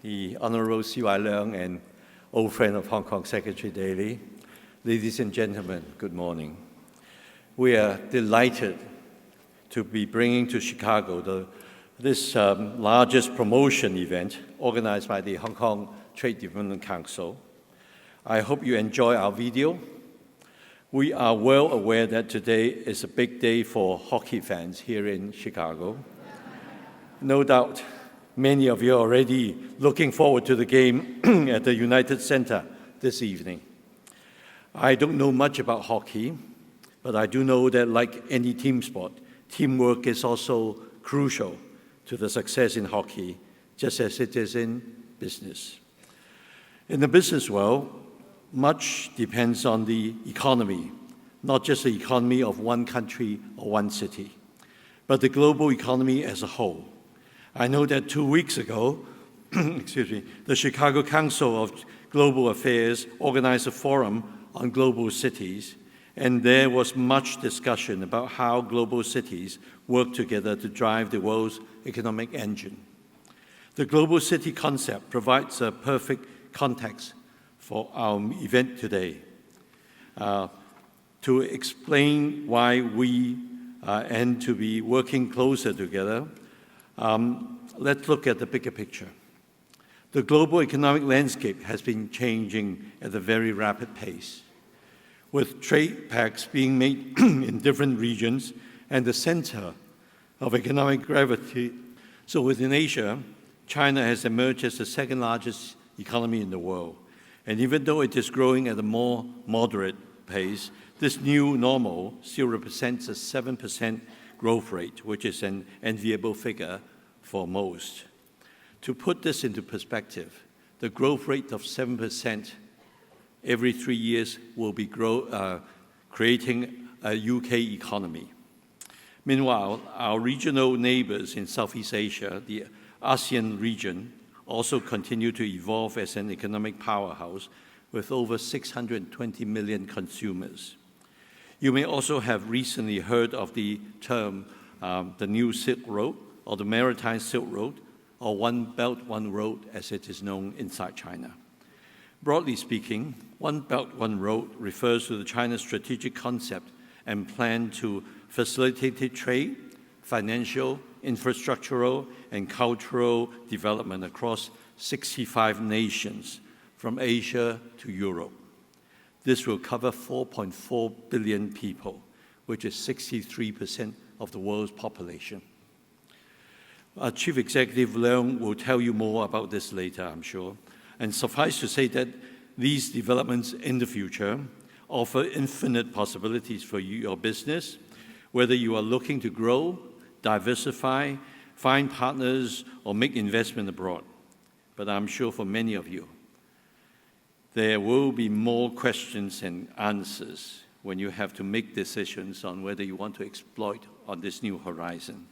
the Honourable C Y Leung and old friend of Hong Kong Secretary Daly, ladies and gentlemen, good morning. We are delighted to be bringing to Chicago this largest promotion event organized by the Hong Kong Trade Development Council. I hope you enjoy our video. We are well aware that today is a big day for hockey fans here in Chicago. No doubt, many of you are already looking forward to the game at the United Center this evening. I don't know much about hockey, but I do know that like any team sport, teamwork is also crucial to the success in hockey, just as it is in business. In the business world, much depends on the economy, not just the economy of one country or one city, but the global economy as a whole. I know that 2 weeks ago, the Chicago Council of Global Affairs organized a forum on global cities, and there was much discussion about how global cities work together to drive the world's economic engine. The global city concept provides a perfect context for our event today. To explain why we and to be working closer together, let's look at the bigger picture. The global economic landscape has been changing at a very rapid pace, with trade pacts being made in different regions and the center of economic gravity. So within Asia, China has emerged as the second largest economy in the world. And even though it is growing at a more moderate pace, this new normal still represents a 7% growth rate, which is an enviable figure for most. To put this into perspective, the growth rate of 7% every 3 years will be creating a UK economy. Meanwhile, our regional neighbors in Southeast Asia, the ASEAN region, also continue to evolve as an economic powerhouse with over 620 million consumers. You may also have recently heard of the term the New Silk Road, or the Maritime Silk Road, or One Belt, One Road, as it is known inside China. Broadly speaking, One Belt, One Road refers to the China's strategic concept and plan to facilitate trade, financial, infrastructural, and cultural development across 65 nations, from Asia to Europe. This will cover 4.4 billion people, which is 63% of the world's population. Our Chief Executive Leung will tell you more about this later, I'm sure. And suffice to say that these developments in the future offer infinite possibilities for your business, whether you are looking to grow, diversify, find partners, or make investment abroad. But I'm sure for many of you, there will be more questions and answers when you have to make decisions on whether you want to exploit on this new horizon.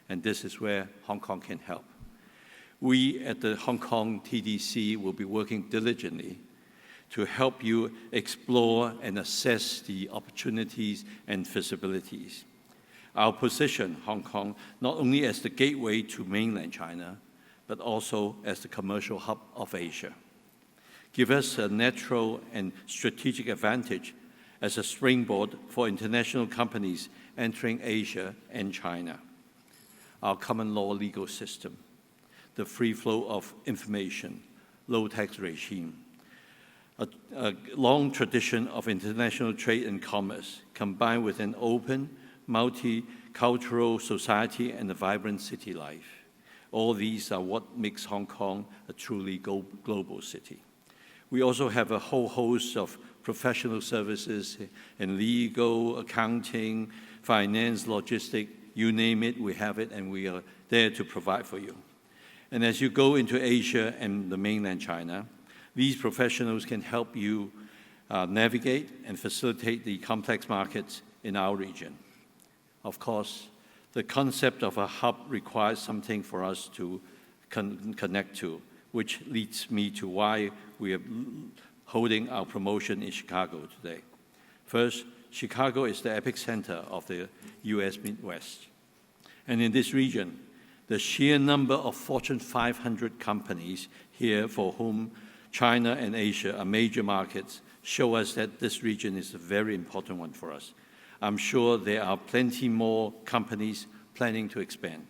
And this is where Hong Kong can help. We at the Hong Kong TDC will be working diligently to help you explore and assess the opportunities and feasibilities. Our position, Hong Kong, not only as the gateway to mainland China, but also as the commercial hub of Asia, give us a natural and strategic advantage as a springboard for international companies entering Asia and China. Our common law legal system, the free flow of information, low tax regime, a long tradition of international trade and commerce, combined with an open, multicultural society and a vibrant city life. All these are what makes Hong Kong a truly global city. We also have a whole host of professional services in legal, accounting, finance, logistics, you name it, we have it, and we are there to provide for you. And as you go into Asia and the mainland China, these professionals can help you navigate and facilitate the complex markets in our region. Of course, the concept of a hub requires something for us to connect to, which leads me to why we are holding our promotion in Chicago today. First, Chicago is the epicenter of the US Midwest. And in this region, The sheer number of Fortune 500 companies here for whom China and Asia are major markets show us that this region is a very important one for us. I'm sure there are plenty more companies planning to expand.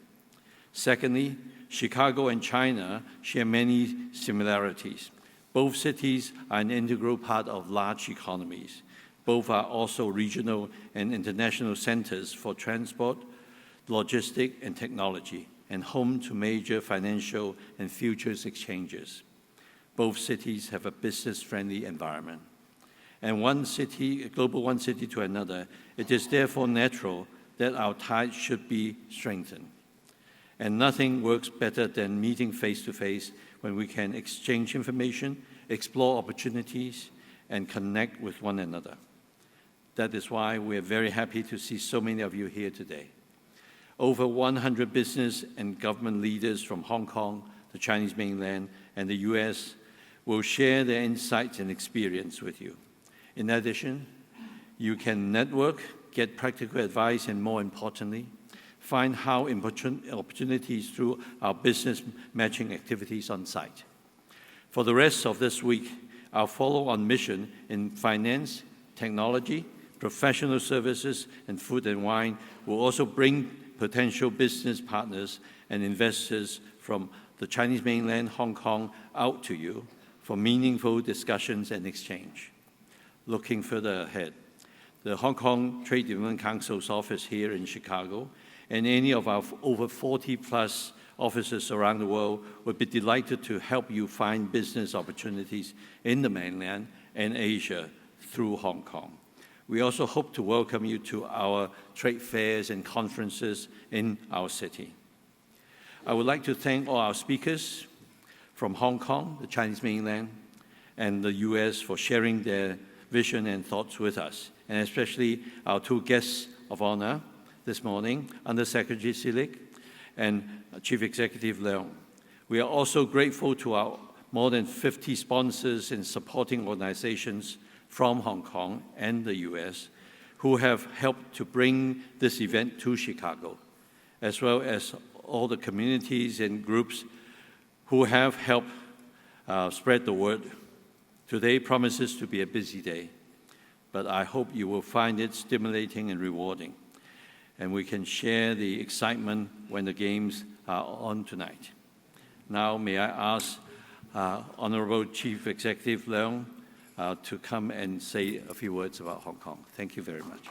Secondly, Chicago and China share many similarities. Both cities are an integral part of large economies. Both are also regional and international centers for transport, logistics, and technology, and home to major financial and futures exchanges. Both cities have a business-friendly environment. And one city, global one city to another, it is therefore natural that our ties should be strengthened. And nothing works better than meeting face-to-face when we can exchange information, explore opportunities, and connect with one another. That is why we are very happy to see so many of you here today. Over 100 business and government leaders from Hong Kong, the Chinese mainland, and the US will share their insights and experience with you. In addition, you can network, get practical advice, and more importantly, find how opportunities through our business matching activities on site. For the rest of this week, our follow-on mission in finance, technology, professional services, and food and wine will also bring potential business partners and investors from the Chinese mainland, Hong Kong, out to you for meaningful discussions and exchange. Looking further ahead, the Hong Kong Trade Development Council's office here in Chicago and any of our over 40+ offices around the world would be delighted to help you find business opportunities in the mainland and Asia through Hong Kong. We also hope to welcome you to our trade fairs and conferences in our city. I would like to thank all our speakers from Hong Kong, the Chinese mainland, and the US for sharing their vision and thoughts with us, and especially our two guests of honor this morning, Under Secretary Selig and Chief Executive Leung. We are also grateful to our more than 50 sponsors and supporting organizations from Hong Kong and the US who have helped to bring this event to Chicago, as well as all the communities and groups who have helped spread the word. Today promises to be a busy day, but I hope you will find it stimulating and rewarding, and we can share the excitement when the games are on tonight. Now, may I ask Honourable Chief Executive Leung to come and say a few words about Hong Kong. Thank you very much.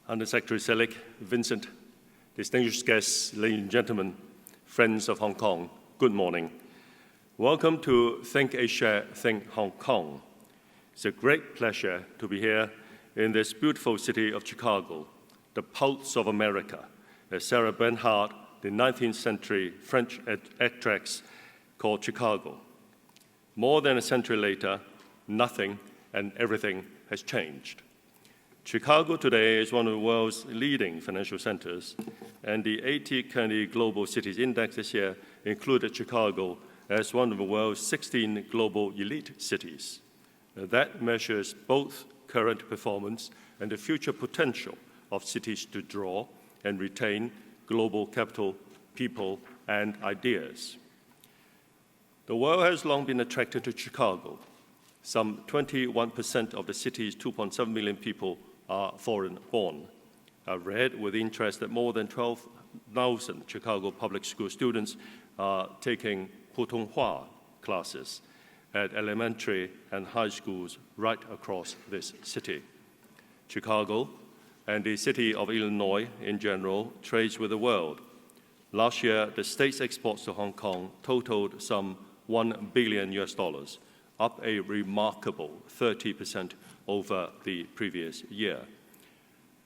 Under Secretary Selig, Vincent, distinguished guests, ladies and gentlemen, friends of Hong Kong, good morning. Welcome to Think Asia, Think Hong Kong. It's a great pleasure to be here in this beautiful city of Chicago, the pulse of America, as Sarah Bernhardt, the 19th century French actress, called Chicago. More than a century later, nothing and everything has changed. Chicago today is one of the world's leading financial centers, and the TATHK Global Cities Index this year included Chicago as one of the world's 16 global elite cities. That measures both current performance and the future potential of cities to draw and retain global capital, people, and ideas. The world has long been attracted to Chicago. Some 21% of the city's 2.7 million people are foreign-born. I read with interest that more than 12,000 Chicago public school students are taking Putonghua classes at elementary and high schools right across this city. Chicago and the city of Illinois in general trades with the world. Last year, the state's exports to Hong Kong totaled some $1 billion, up a remarkable 30% over the previous year.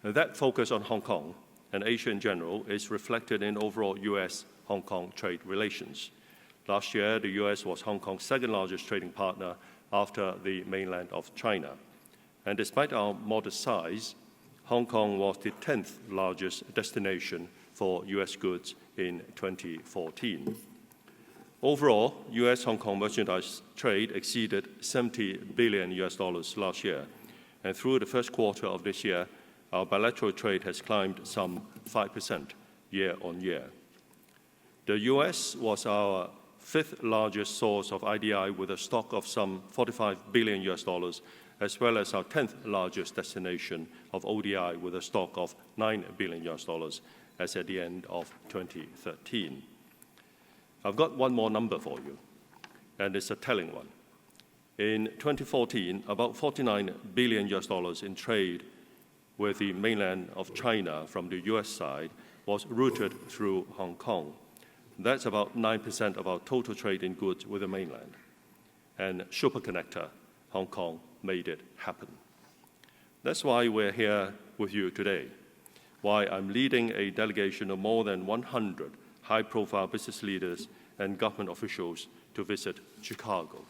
That focus on Hong Kong and Asia in general is reflected in overall US-Hong Kong trade relations. Last year, the US was Hong Kong's second largest trading partner after the mainland of China. And despite our modest size, Hong Kong was the 10th largest destination for US goods in 2014. Overall, US-Hong Kong merchandise trade exceeded $70 billion last year, and through the first quarter of this year, our bilateral trade has climbed some 5% year on year. The US was our fifth largest source of IDI with a stock of some $45 billion, as well as our 10th largest destination of ODI with a stock of $9 billion as at the end of 2013. I've got one more number for you, and it's a telling one. In 2014, about $49 billion in trade with the mainland of China from the US side was routed through Hong Kong. That's about 9% of our total trade in goods with the mainland. And Superconnector, Hong Kong, made it happen. That's why we're here with you today, why I'm leading a delegation of more than 100 high-profile business leaders and government officials to visit Chicago.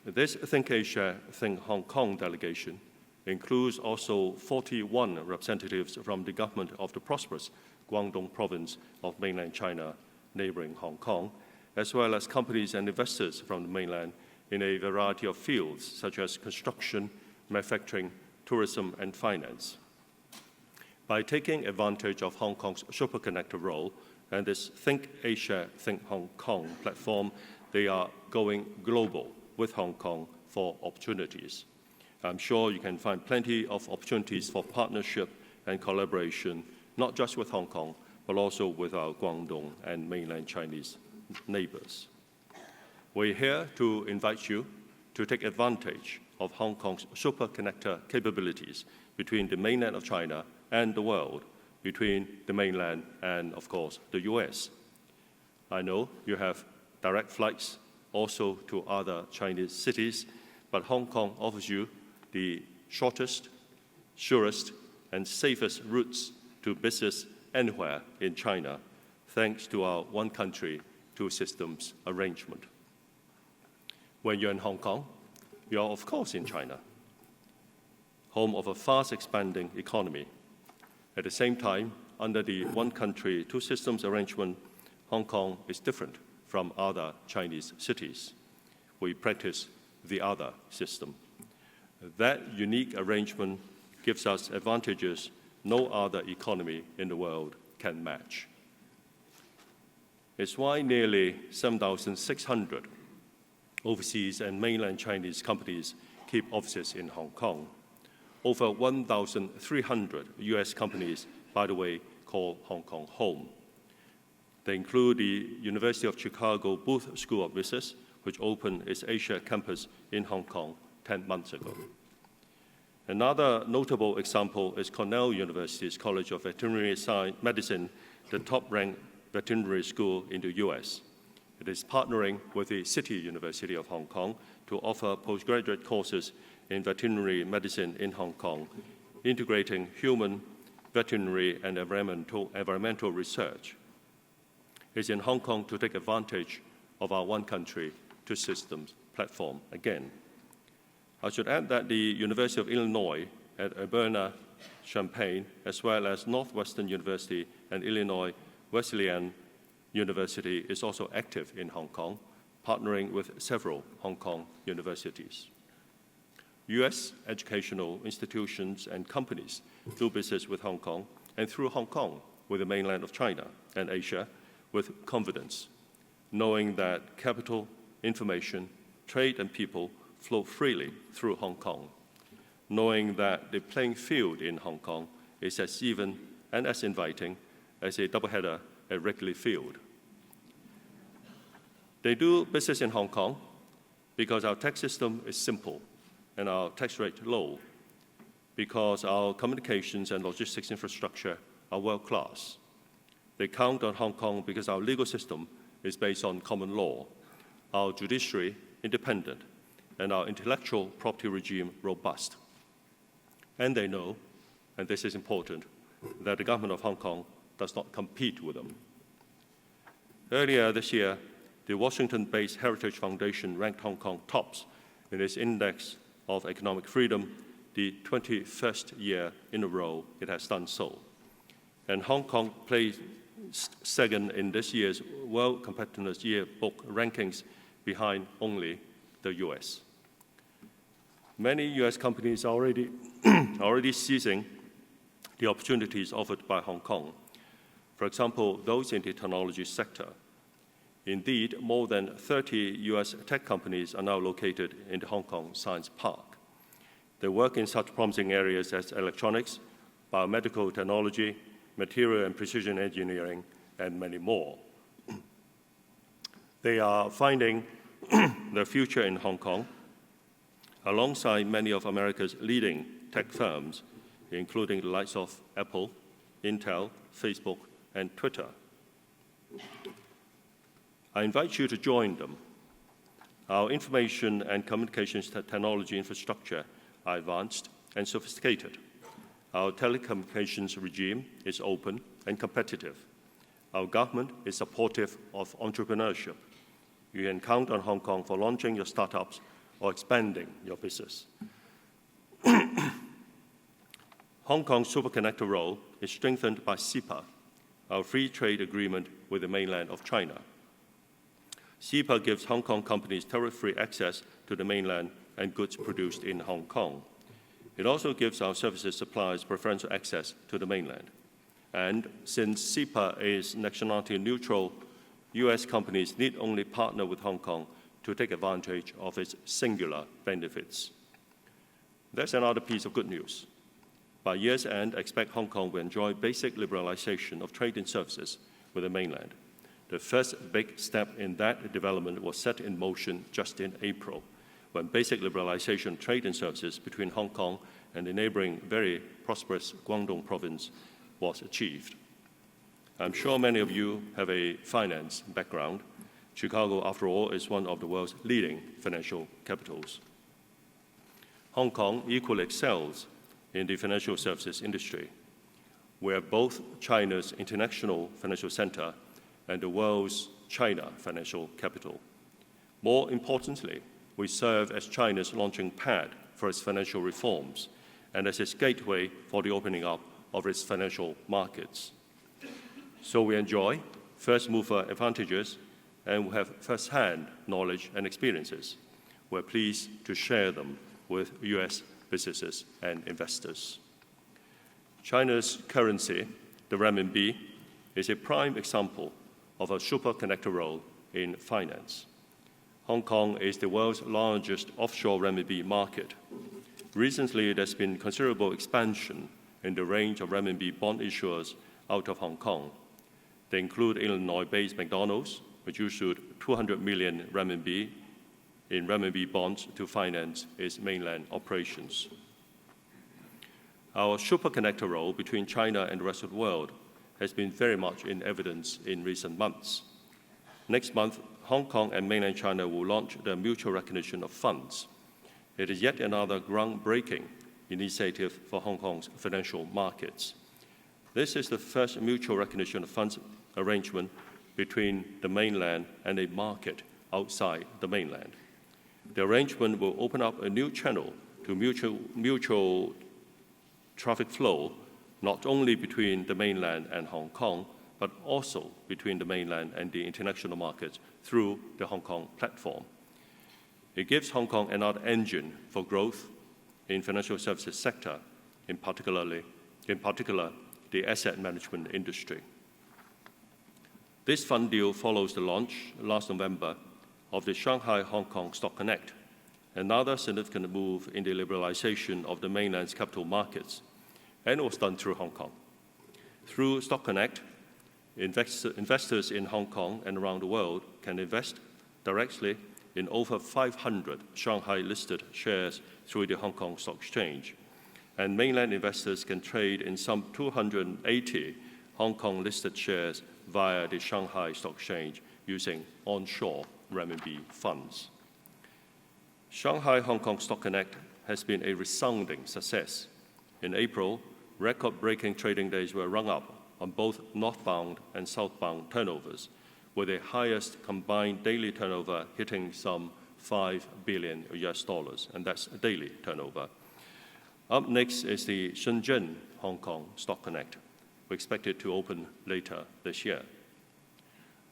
This Think Asia, Think Hong Kong delegation includes also 41 representatives from the government of the prosperous Guangdong province of mainland China, neighboring Hong Kong, as well as companies and investors from the mainland in a variety of fields such as construction, manufacturing, tourism, and finance. By taking advantage of Hong Kong's Superconnector role and this Think Asia, Think Hong Kong platform, they are going global with Hong Kong for opportunities. I'm sure you can find plenty of opportunities for partnership and collaboration, not just with Hong Kong, but also with our Guangdong and mainland Chinese neighbors. We're here to invite you to take advantage of Hong Kong's Superconnector capabilities between the mainland of China and the world, between the mainland and, of course, the US. I know you have direct flights also to other Chinese cities, but Hong Kong offers you the shortest, surest, and safest routes to business anywhere in China, thanks to our one country, two systems arrangement. When you're in Hong Kong, you're of course in China, home of a fast expanding economy. At the same time, under the one country, two systems arrangement, Hong Kong is different from other Chinese cities. We practice the other system. That unique arrangement gives us advantages no other economy in the world can match. It's why nearly 7,600 overseas and mainland Chinese companies keep offices in Hong Kong. Over 1,300 US companies, by the way, call Hong Kong home. They include the University of Chicago Booth School of Business, which opened its Asia campus in Hong Kong 10 months ago. Another notable example is Cornell University's College of Veterinary Medicine, the top-ranked veterinary school in the US. It is partnering with the City University of Hong Kong to offer postgraduate courses in veterinary medicine in Hong Kong, integrating human, veterinary, and environmental research. It's in Hong Kong to take advantage of our one country, two systems platform again. I should add that the University of Illinois at Urbana-Champaign, as well as Northwestern University and Illinois Wesleyan University is also active in Hong Kong, partnering with several Hong Kong universities. US educational institutions and companies do business with Hong Kong and through Hong Kong with the mainland of China and Asia with confidence, knowing that capital, information, trade, and people flow freely through Hong Kong, knowing that the playing field in Hong Kong is as even and as inviting as a doubleheader at Wrigley Field. They do business in Hong Kong because our tax system is simple and our tax rate low, because our communications and logistics infrastructure are world-class. They count on Hong Kong because our legal system is based on common law, our judiciary independent, and our intellectual property regime robust. And they know, and this is important, that the government of Hong Kong does not compete with them. Earlier this year, the Washington-based Heritage Foundation ranked Hong Kong tops in its Index of Economic Freedom, the 21st year in a row it has done so. And Hong Kong plays second in this year's World Competitiveness Yearbook rankings, behind only the US. Many US companies are already seizing the opportunities offered by Hong Kong. For example, those in the technology sector. Indeed, more than 30 US tech companies are now located in the Hong Kong Science Park. They work in such promising areas as electronics, biomedical technology, material and precision engineering, and many more. They are finding their future in Hong Kong, alongside many of America's leading tech firms, including the likes of Apple, Intel, Facebook, and Twitter. I invite you to join them. Our information and communications technology infrastructure are advanced and sophisticated. Our telecommunications regime is open and competitive. Our government is supportive of entrepreneurship. You can count on Hong Kong for launching your startups or expanding your business. Hong Kong's superconnector role is strengthened by CEPA, our free trade agreement with the mainland of China. CEPA gives Hong Kong companies tariff-free access to the mainland and goods produced in Hong Kong. It also gives our services suppliers preferential access to the mainland. And since CEPA is nationality neutral, US companies need only partner with Hong Kong to take advantage of its singular benefits. There's another piece of good news. By year's end, I expect Hong Kong will enjoy basic liberalization of trade and services with the mainland. The first big step in that development was set in motion just in April, when basic liberalization of trade and services between Hong Kong and the neighboring very prosperous Guangdong province was achieved. I'm sure many of you have a finance background. Chicago, after all, is one of the world's leading financial capitals. Hong Kong equally excels in the financial services industry. We're both China's international financial center and the world's China financial capital. More importantly, we serve as China's launching pad for its financial reforms and as its gateway for the opening up of its financial markets. So we enjoy first-mover advantages and we have first-hand knowledge and experiences. We're pleased to share them with US businesses and investors. China's currency, the renminbi, is a prime example of a superconnector role in finance. Hong Kong is the world's largest offshore renminbi market. Recently, there's been considerable expansion in the range of renminbi bond issuers out of Hong Kong. They include Illinois-based McDonald's, which issued 200 million renminbi in renminbi bonds to finance its mainland operations. Our superconnector role between China and the rest of the world has been very much in evidence in recent months. Next month, Hong Kong and mainland China will launch the mutual recognition of funds. It is yet another groundbreaking initiative for Hong Kong's financial markets. This is the first mutual recognition of funds arrangement between the mainland and a market outside the mainland. The arrangement will open up a new channel to mutual traffic flow, not only between the mainland and Hong Kong, but also between the mainland and the international markets through the Hong Kong platform. It gives Hong Kong another engine for growth in financial services sector, in particular, the asset management industry. This fund deal follows the launch last November of the Shanghai-Hong Kong Stock Connect, another significant move in the liberalization of the mainland's capital markets, and it was done through Hong Kong. Through Stock Connect, investors in Hong Kong and around the world can invest directly in over 500 Shanghai-listed shares through the Hong Kong Stock Exchange, and mainland investors can trade in some 280 Hong Kong-listed shares via the Shanghai Stock Exchange using onshore renminbi funds. Shanghai-Hong Kong Stock Connect has been a resounding success. In April, record-breaking trading days were rung up on both northbound and southbound turnovers, with the highest combined daily turnover hitting some $5 billion, and that's a daily turnover. Up next is the Shenzhen Hong Kong Stock Connect. are expected to open later this year.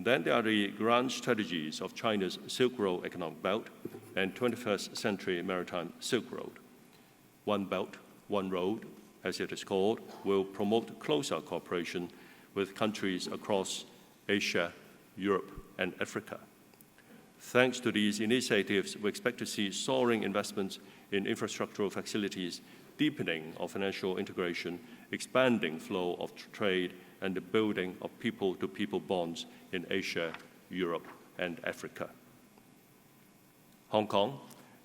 Then there are the grand strategies of China's Silk Road economic belt and 21st century maritime Silk Road. One Belt, One Road, as it is called, will promote closer cooperation with countries across Asia, Europe, and Africa. Thanks to these initiatives, we expect to see soaring investments in infrastructural facilities, deepening of financial integration, expanding flow of trade, and the building of people-to-people bonds in Asia, Europe, and Africa. Hong Kong,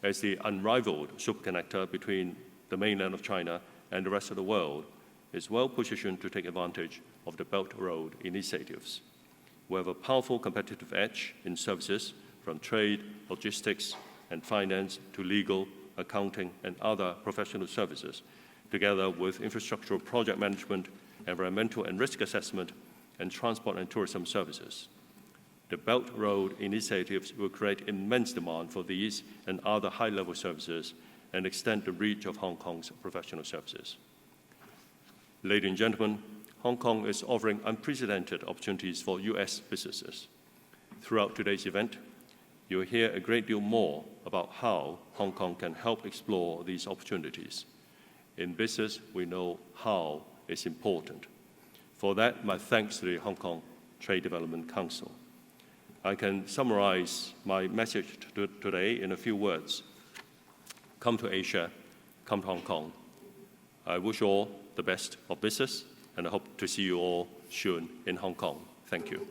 as the unrivaled superconnector between the mainland of China and the rest of the world, is well positioned to take advantage of the Belt Road initiatives. We have a powerful competitive edge in services from trade, logistics, and finance to legal, accounting, and other professional services, together with infrastructural project management, environmental and risk assessment, and transport and tourism services. The Belt Road initiatives will create immense demand for these and other high-level services and extend the reach of Hong Kong's professional services. Ladies and gentlemen, Hong Kong is offering unprecedented opportunities for US businesses. Throughout today's event, you'll hear a great deal more about how Hong Kong can help explore these opportunities. In business, we know how is important. For that, my thanks to the Hong Kong Trade Development Council. I can summarize my message today in a few words. Come to Asia, come to Hong Kong. I wish you all the best of business, and I hope to see you all soon in Hong Kong. Thank you.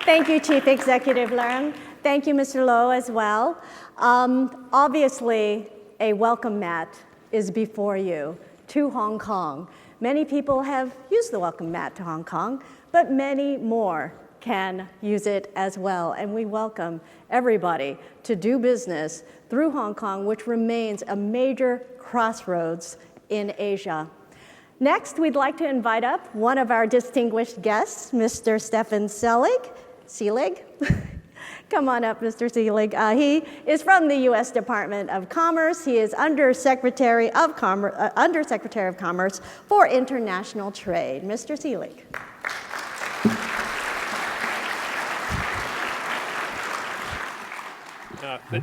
Thank you, Chief Executive Leung. Thank you, Mr. Lo, as well. Obviously, a welcome mat is before you to Hong Kong. Many people have used the welcome mat to Hong Kong, but many more can use it as well. And we welcome everybody to do business through Hong Kong, which remains a major crossroads in Asia. Next, we'd like to invite up one of our distinguished guests, Mr. Stefan Selig. Come on up, Mr. Selig. He is from the U.S. Department of Commerce. He is Undersecretary of Commerce for International Trade. Mr. Selig.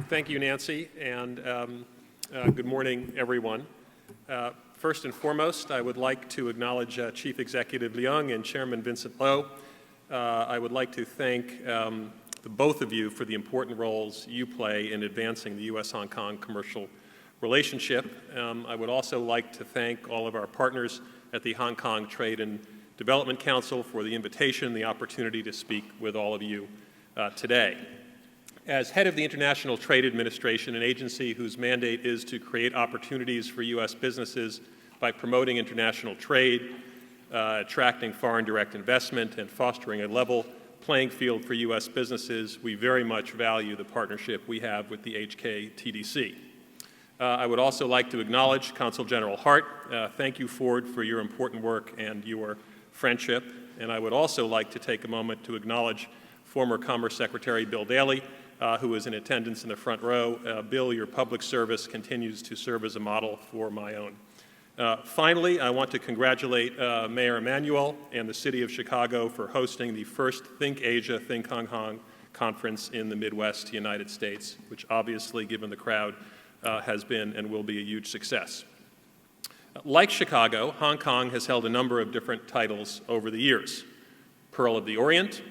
Thank you, Nancy, and good morning, everyone. First and foremost, I would like to acknowledge Chief Executive Leung and Chairman Vincent Lo. I would like to thank the both of you for the important roles you play in advancing the U.S.-Hong Kong commercial relationship. I would also like to thank all of our partners at the Hong Kong Trade and Development Council for the invitation, the opportunity to speak with all of you today. As head of the International Trade Administration, an agency whose mandate is to create opportunities for U.S. businesses by promoting international trade, attracting foreign direct investment, and fostering a level playing field for U.S. businesses, we very much value the partnership we have with the HKTDC. I would also like to acknowledge Consul General Hart. Thank you, Ford, for your important work and your friendship. And I would also like to take a moment to acknowledge former Commerce Secretary Bill Daley, who is in attendance in the front row. Bill, your public service continues to serve as a model for my own. Finally, I want to congratulate Mayor Emanuel and the City of Chicago for hosting the first Think Asia, Think Hong Kong conference in the Midwest United States, which obviously, given the crowd, has been and will be a huge success. Like Chicago, Hong Kong has held a number of different titles over the years. Pearl of the Orient,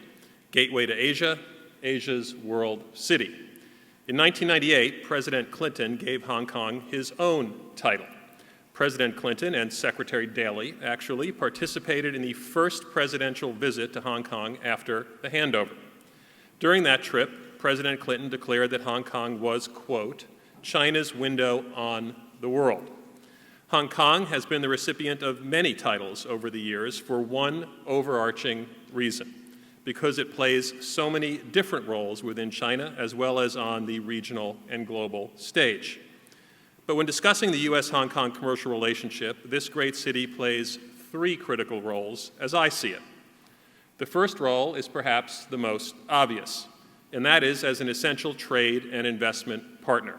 Gateway to Asia, Asia's World City. In 1998, President Clinton gave Hong Kong his own title. President Clinton and Secretary Daley actually participated in the first presidential visit to Hong Kong after the handover. During that trip, President Clinton declared that Hong Kong was, quote, China's window on the world. Hong Kong has been the recipient of many titles over the years for one overarching reason, because it plays so many different roles within China as well as on the regional and global stage. But when discussing the U.S.-Hong Kong commercial relationship, this great city plays three critical roles as I see it. The first role is perhaps the most obvious. and that is as an essential trade and investment partner.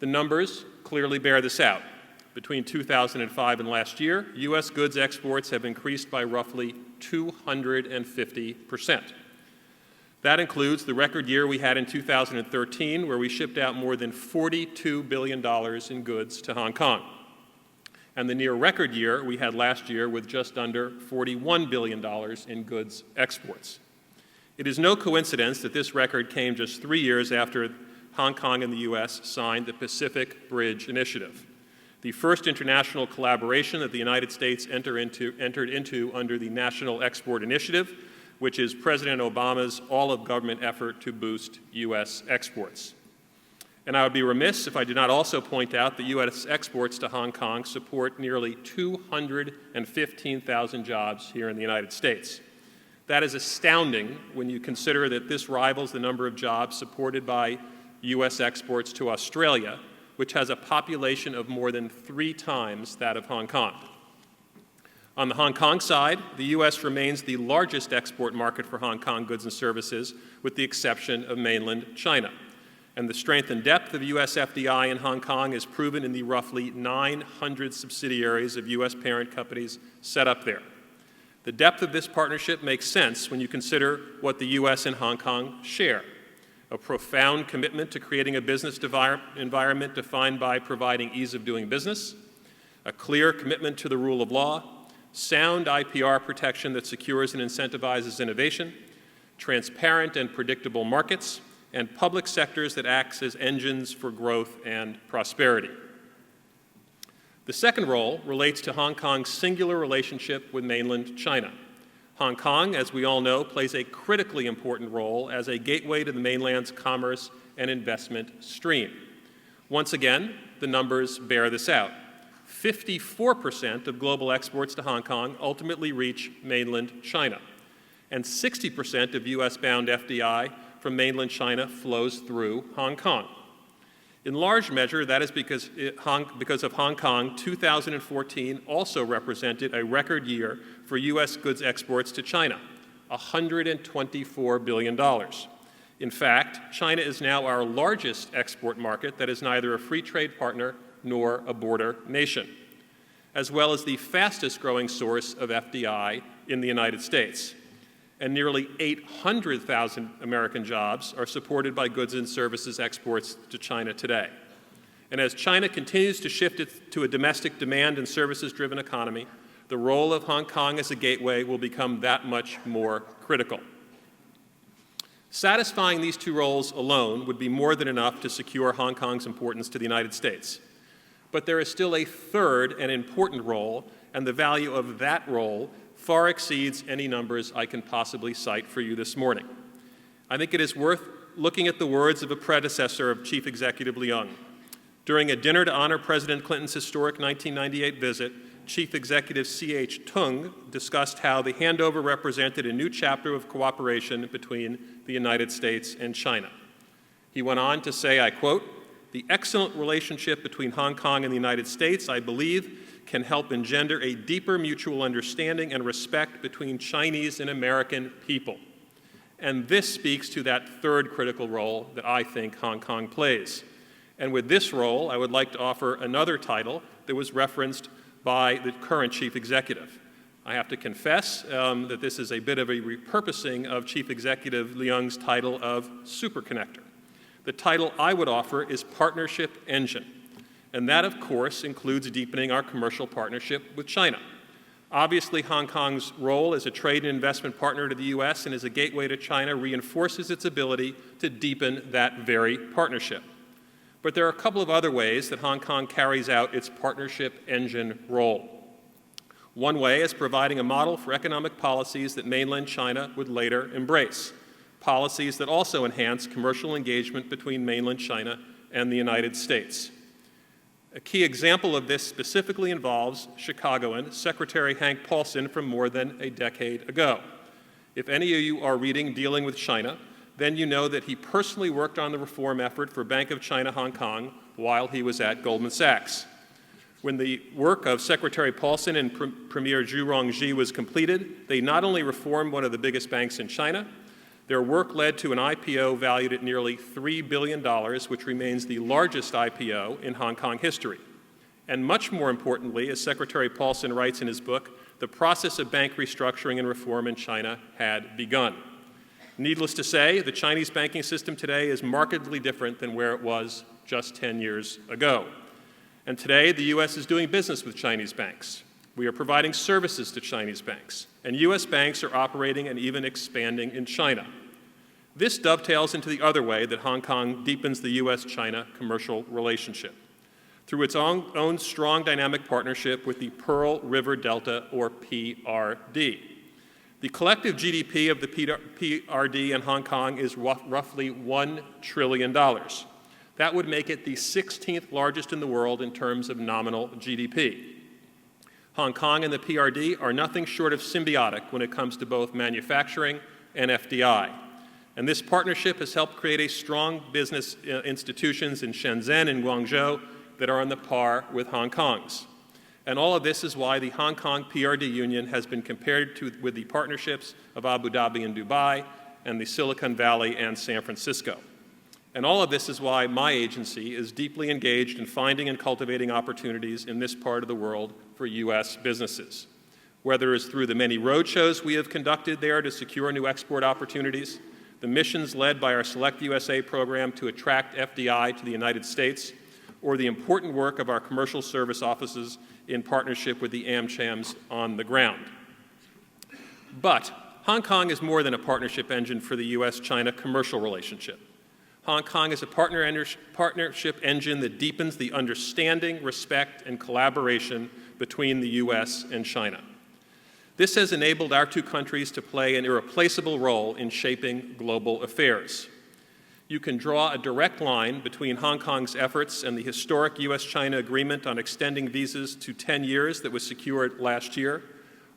The numbers clearly bear this out. Between 2005 and last year, U.S. goods exports have increased by roughly 250%. That includes the record year we had in 2013, where we shipped out more than $42 billion in goods to Hong Kong, and the near record year we had last year with just under $41 billion in goods exports. It is no coincidence that this record came just 3 years after Hong Kong and the U.S. signed the Pacific Bridge Initiative, the first international collaboration that the United States entered into under the National Export Initiative, which is President Obama's all-of-government effort to boost U.S. exports. And I would be remiss if I did not also point out that U.S. exports to Hong Kong support nearly 215,000 jobs here in the United States. That is astounding when you consider that this rivals the number of jobs supported by U.S. exports to Australia, which has a population of more than 3 times that of Hong Kong. On the Hong Kong side, the U.S. remains the largest export market for Hong Kong goods and services, with the exception of mainland China. And the strength and depth of U.S. FDI in Hong Kong is proven in the roughly 900 subsidiaries of U.S. parent companies set up there. The depth of this partnership makes sense when you consider what the U.S. and Hong Kong share: a profound commitment to creating a business environment defined by providing ease of doing business, a clear commitment to the rule of law, sound IPR protection that secures and incentivizes innovation, transparent and predictable markets, and public sectors that act as engines for growth and prosperity. The second role relates to Hong Kong's singular relationship with mainland China. Hong Kong, as we all know, plays a critically important role as a gateway to the mainland's commerce and investment stream. Once again, the numbers bear this out. 54% of global exports to Hong Kong ultimately reach mainland China, and 60% of U.S.-bound FDI from mainland China flows through Hong Kong. In large measure, that is because of Hong Kong, 2014 also represented a record year for U.S. goods exports to China, $124 billion. In fact, China is now our largest export market that is neither a free trade partner nor a border nation, as well as the fastest growing source of FDI in the United States. And nearly 800,000 American jobs are supported by goods and services exports to China today. And as China continues to shift it to a domestic demand and services-driven economy, the role of Hong Kong as a gateway will become that much more critical. Satisfying these 2 roles alone would be more than enough to secure Hong Kong's importance to the United States. But there is still a third and important role, and the value of that role far exceeds any numbers I can possibly cite for you this morning. I think it is worth looking at the words of a predecessor of Chief Executive Leung. During a dinner to honor President Clinton's historic 1998 visit, Chief Executive C.H. Tung discussed how the handover represented a new chapter of cooperation between the United States and China. He went on to say, I quote, "The excellent relationship between Hong Kong and the United States, I believe, can help engender a deeper mutual understanding and respect between Chinese and American people." And this speaks to that third critical role that I think Hong Kong plays. And with this role, I would like to offer another title that was referenced by the current chief executive. I have to confess that this is a bit of a repurposing of Chief Executive Leung's title of Super Connector. The title I would offer is Partnership Engine. And that, of course, includes deepening our commercial partnership with China. Obviously, Hong Kong's role as a trade and investment partner to the U.S. and as a gateway to China reinforces its ability to deepen that very partnership. But there are a couple of other ways that Hong Kong carries out its partnership engine role. One way is providing a model for economic policies that mainland China would later embrace, policies that also enhance commercial engagement between mainland China and the United States. A key example of this specifically involves Chicagoan Secretary Hank Paulson from more than a decade ago. If any of you are reading Dealing with China, then you know that he personally worked on the reform effort for Bank of China Hong Kong while he was at Goldman Sachs. When the work of Secretary Paulson and Premier Zhu Rongji was completed, they not only reformed one of the biggest banks in China, Their work led to an IPO valued at nearly $3 billion, which remains the largest IPO in Hong Kong history. And much more importantly, as Secretary Paulson writes in his book, the process of bank restructuring and reform in China had begun. Needless to say, the Chinese banking system today is markedly different than where it was just 10 years ago. And today, the U.S. is doing business with Chinese banks. We are providing services to Chinese banks, and U.S. banks are operating and even expanding in China. This dovetails into the other way that Hong Kong deepens the U.S.-China commercial relationship, through its own strong dynamic partnership with the Pearl River Delta, or PRD. The collective GDP of the PRD and Hong Kong is roughly $1 trillion. That would make it the 16th largest in the world in terms of nominal GDP. Hong Kong and the PRD are nothing short of symbiotic when it comes to both manufacturing and FDI. And this partnership has helped create a strong business institutions in Shenzhen and Guangzhou that are on the par with Hong Kong's. And all of this is why the Hong Kong PRD Union has been compared with the partnerships of Abu Dhabi and Dubai and the Silicon Valley and San Francisco. And all of this is why my agency is deeply engaged in finding and cultivating opportunities in this part of the world for U.S. businesses, whether it's through the many roadshows we have conducted there to secure new export opportunities, the missions led by our Select USA program to attract FDI to the United States, or the important work of our commercial service offices in partnership with the AmChams on the ground. But Hong Kong is more than a partnership engine for the U.S.-China commercial relationship. Hong Kong is a partnership engine that deepens the understanding, respect, and collaboration between the U.S. and China. This has enabled our two countries to play an irreplaceable role in shaping global affairs. You can draw a direct line between Hong Kong's efforts and the historic U.S.-China agreement on extending visas to 10 years that was secured last year,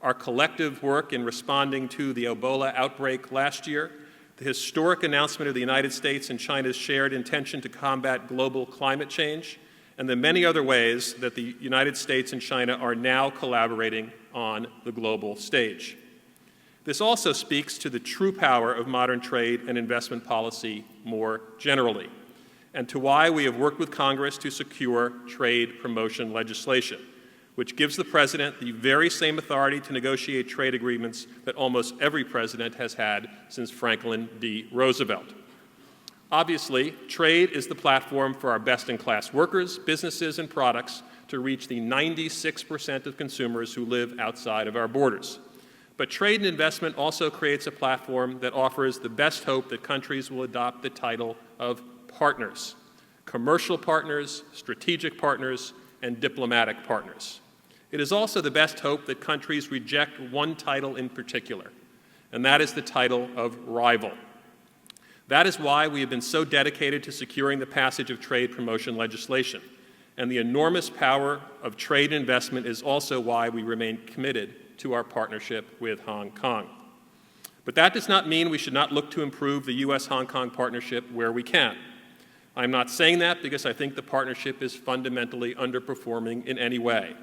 our collective work in responding to the Ebola outbreak last year, the historic announcement of the United States and China's shared intention to combat global climate change, and the many other ways that the United States and China are now collaborating on the global stage. This also speaks to the true power of modern trade and investment policy more generally, and to why we have worked with Congress to secure trade promotion legislation, which gives the President the very same authority to negotiate trade agreements that almost every president has had since Franklin D. Roosevelt. Obviously, trade is the platform for our best-in-class workers, businesses, and products to reach the 96% of consumers who live outside of our borders. But trade and investment also creates a platform that offers the best hope that countries will adopt the title of partners, commercial partners, strategic partners, and diplomatic partners. It is also the best hope that countries reject one title in particular, and that is the title of rival. That is why we have been so dedicated to securing the passage of trade promotion legislation, and the enormous power of trade and investment is also why we remain committed to our partnership with Hong Kong. But that does not mean we should not look to improve the U.S.-Hong Kong partnership where we can. I'm not saying that because I think the partnership is fundamentally underperforming in any way.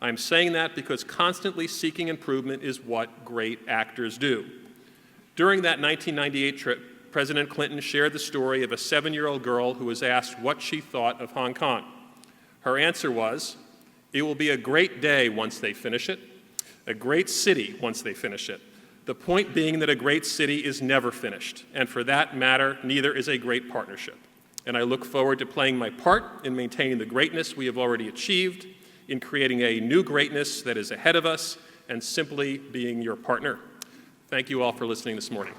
I'm saying that because constantly seeking improvement is what great actors do. During that 1998 trip, President Clinton shared the story of a 7-year-old girl who was asked what she thought of Hong Kong. Her answer was, "It will be a great day once they finish it, a great city once they finish it. The point being that a great city is never finished, and for that matter, neither is a great partnership. And I look forward to playing my part in maintaining the greatness we have already achieved, in creating a new greatness that is ahead of us, and simply being your partner." Thank you all for listening this morning.